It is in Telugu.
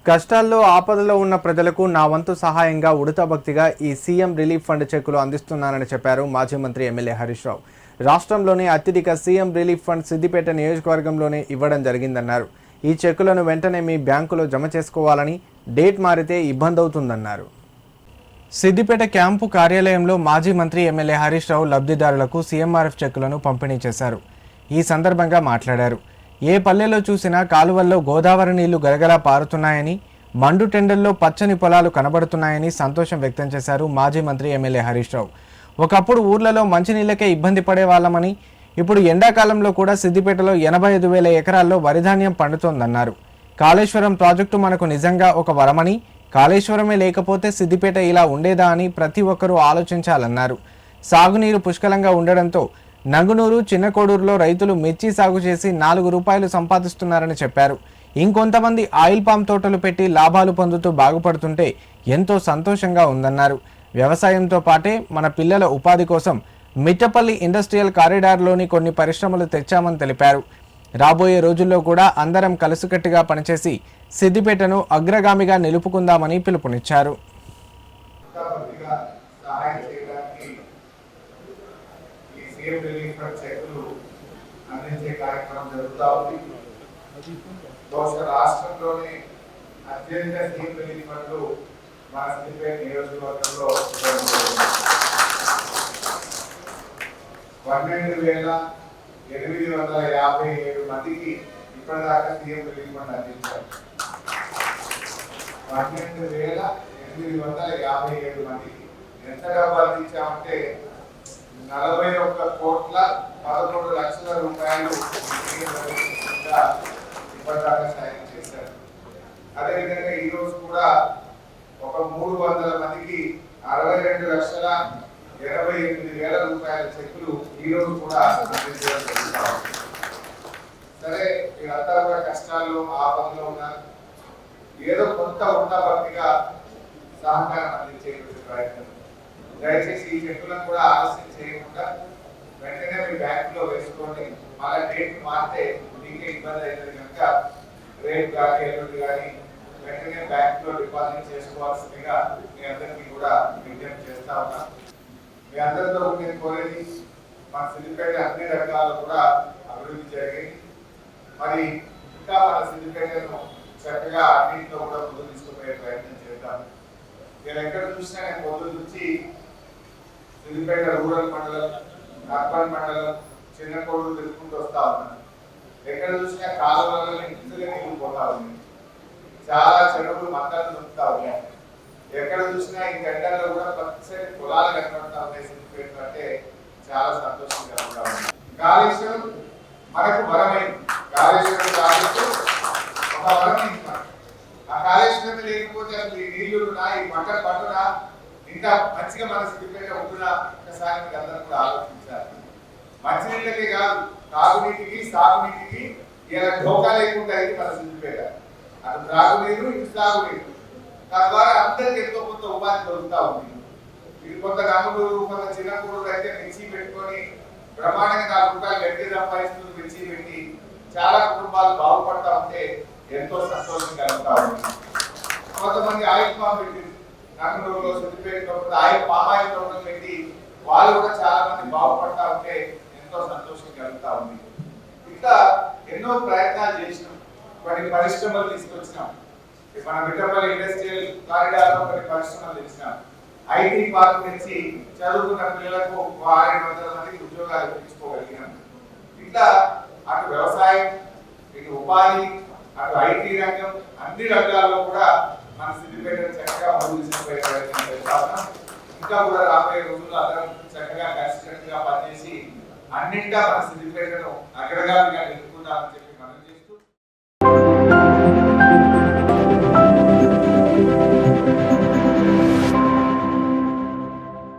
కష్టాల్లో ఆపదలో ఉన్న ప్రజలకు నా వంతు సహాయంగా ఉడతా భక్తిగా ఈ సీఎం రిలీఫ్ ఫండ్ చెక్కులు అందిస్తున్నానని చెప్పారు మాజీ మంత్రి ఎమ్మెల్యే హరీష్ రావు. రాష్ట్రంలోనే అత్యధిక సీఎం రిలీఫ్ ఫండ్ సిద్దిపేట నియోజకవర్గంలోనే ఇవ్వడం జరిగిందన్నారు. ఈ చెక్కులను వెంటనే మీ బ్యాంకులో జమ చేసుకోవాలని, డేట్ మారితే ఇబ్బంది అవుతుందన్నారు. సిద్దిపేట క్యాంపు కార్యాలయంలో మాజీ మంత్రి ఎమ్మెల్యే హరీష్ రావు లబ్ధిదారులకు సీఎంఆర్ఎఫ్ చెక్కులను పంపిణీ చేశారు. ఈ సందర్భంగా మాట్లాడారు. ఏ పల్లెలో చూసినా కాలువల్లో గోదావరి నీళ్లు గలగలా పారుతున్నాయని, మండు టెండల్లో పచ్చని పొలాలు కనబడుతున్నాయని సంతోషం వ్యక్తం చేశారు మాజీ మంత్రి ఎమ్మెల్యే హరీష్ రావు. ఒకప్పుడు ఊర్లలో మంచినీళ్లకే ఇబ్బంది పడేవాళ్లమని, ఇప్పుడు ఎండాకాలంలో కూడా సిద్దిపేటలో 85,000 ఎకరాల్లో వరిధాన్యం పండుతోందన్నారు. కాళేశ్వరం ప్రాజెక్టు మనకు నిజంగా ఒక వరమని, కాళేశ్వరమే లేకపోతే సిద్దిపేట ఇలా ఉండేదా అని ప్రతి ఒక్కరూ ఆలోచించాలన్నారు. సాగునీరు పుష్కలంగా ఉండడంతో నంగునూరు, చిన్నకోడూరులో రైతులు మిర్చి సాగు చేసి 4 రూపాయలు సంపాదిస్తున్నారని చెప్పారు. ఇంకొంతమంది ఆయిల్ పామ్ తోటలు పెట్టి లాభాలు పొందుతూ బాగుపడుతుంటే ఎంతో సంతోషంగా ఉందన్నారు. వ్యవసాయంతో పాటే మన పిల్లల ఉపాధి కోసం మిట్టపల్లి ఇండస్ట్రియల్ కారిడార్లోని కొన్ని పరిశ్రమలు తెచ్చామని తెలిపారు. రాబోయే రోజుల్లో కూడా అందరం కలిసికట్టుగా పనిచేసి సిద్దిపేటను అగ్రగామిగా నిలుపుకుందామని పిలుపునిచ్చారు. రాష్ట్రంలోని అత్యంత సీఎం రిలీఫ్ ఫండ్లు మన సిద్దిపేట నియోజకవర్గంలో 12,857 మందికి ఇప్పటిదాకా సీఎం రిలీఫ్ ఫండ్ అందించారు. 12,857 మందికి ఎంత డబ్బు అందించామంటే 41,11,00,000 రూపాయలు ఇప్పటిదాకా సాయం చేశారు. అదేవిధంగా ఈ రోజు కూడా ఒక 300 మందికి 62,88,000 రూపాయల చెక్కులు ఈ రోజు కూడా అందించడం జరుగుతాం. సరే, మీరంతా కూడా కష్టాల్లో ఆపదలో ఉన్నారు. ఏదో కొంత ఉన్నభక్తిగా సహకారం అందించేటువంటి ప్రయత్నం. దయచేసి ఈ చెక్కులను కూడా ఆలస్యం చేయకుండా వెంటనే మీ బ్యాంకులో వేసుకోండి. మళ్ళీ డేట్ మారితే మీకే ఇబ్బంది అవుతుంది కనుక రేపు కానీ ఎల్లుండి కానీ వెంటనే బ్యాంకులో డిపాజిట్ చేసుకోవాల్సిందిగా మీ అందరికీ కూడా విజ్ఞప్తి చేస్తా ఉన్నా. మీ అందరితో నేను కోరేది, మన సిద్దిపేట అన్ని రంగాల్లో కూడా అభివృద్ధి జరిగింది. మరి ఇంకా మన సిద్దిపేటను చక్కగా అన్నింటిలో కూడా ముందుకు తీసుకుపోయే ప్రయత్నం చేద్దాం. నేను ఎక్కడ చూసినా నేను పొద్దు నుంచి సిద్దిపేట రూరల్ మండలం, అర్బన్ మండలం, చిన్నకోడూరు తిరుగుకుంటూ వస్తా ఉన్నాను. ఎక్కడ చూసినా కాలువలలో ఇంచుగా నీళ్లు పోతా ఉంది. చాలా చెరువులు మంటలు దొరుకుతా ఉన్నాయి. ఎక్కడ చూసినా ఈ గడ్డల్లో కూడా పచ్చని పొలాలు కనబడతా ఉన్నాయి. సిద్దిపేట అంటే చాలా సంతోషంగా ఉంటా ఉంది. కాళేశ్వరం మనకు వరమైంది. కాళేశ్వరం ప్రాజెక్టు ఒక వరమైంది. ఆ కాళేశ్వరం లేకపోతే అసలు ఈ నీళ్లున్నా, ఈ పంటలు పట్టునా, ఇంత మంచిగా మన సిద్దిపేట ఉంటున్నా, ఒకసారి మీరు అందరూ కూడా ఆలోచించాలి. మంచినీళ్ళకే కాదు, తాగునీటికి సాగునీటికి ఇలా ఢోకా లేకుండా అయితే మన సిద్దిపేట. అటు త్రాగునీరు, ఇటు సాగునీరు. తద్వారా అందరికి ఎంతో కొంత ఉపాధి దొరుకుతా ఉంది. ఇది కొంత నంగునూరు, కొంత చిన్నకూడూరు అయితే మిర్చి పెట్టుకొని బ్రహ్మాండంగా 4 రూపాయలు గట్టి సంపాదిస్తూ మిర్చి పెట్టి చాలా కుటుంబాలు బాగుపడతా ఉంటే ఎంతో సంతోషం కలుగుతా ఉంది. కొంతమంది ఆయిల్ పామ్ పెట్టి నంగునూరులో, సిద్దిపేటలో ఆయిల్ పామాయిల్ తోటలు పెట్టి వాళ్ళు కూడా చాలా మంది బాగుపడతా ఉంటే ఎంతో సంతోషం కలుగుతా ఉంది. ఇంకా ఎన్నో ప్రయత్నాలు చేసినాం. కొన్ని పరిశ్రమలు తీసుకొచ్చినాం. మన మిట్టపల్లి ఇండస్ట్రియల్ కారిడార్ లో కొన్ని పరిశ్రమలు తెచ్చినాం. ఐటీ పార్క్ నుంచి చదువుకున్న పిల్లలకు 600 మందికి ఉద్యోగాలు ఇప్పించుకోగలిగినాం. ఇట్లా అటు వ్యవసాయం, ఇటు ఉపాధి, అటు ఐటీ రంగం, అన్ని రంగాల్లో కూడా మన సిద్దిపేట చక్కగా ముందుకు తీసుకుపోయే ప్రయత్నం చేస్తాం. ఇంకా కూడా రాబోయే రోజుల్లో అందరం చక్కగా కలిసికట్టుగా పనిచేసి అన్నింటా మన సిద్దిపేటను అగ్రగామిగా నిలుపుకుందామని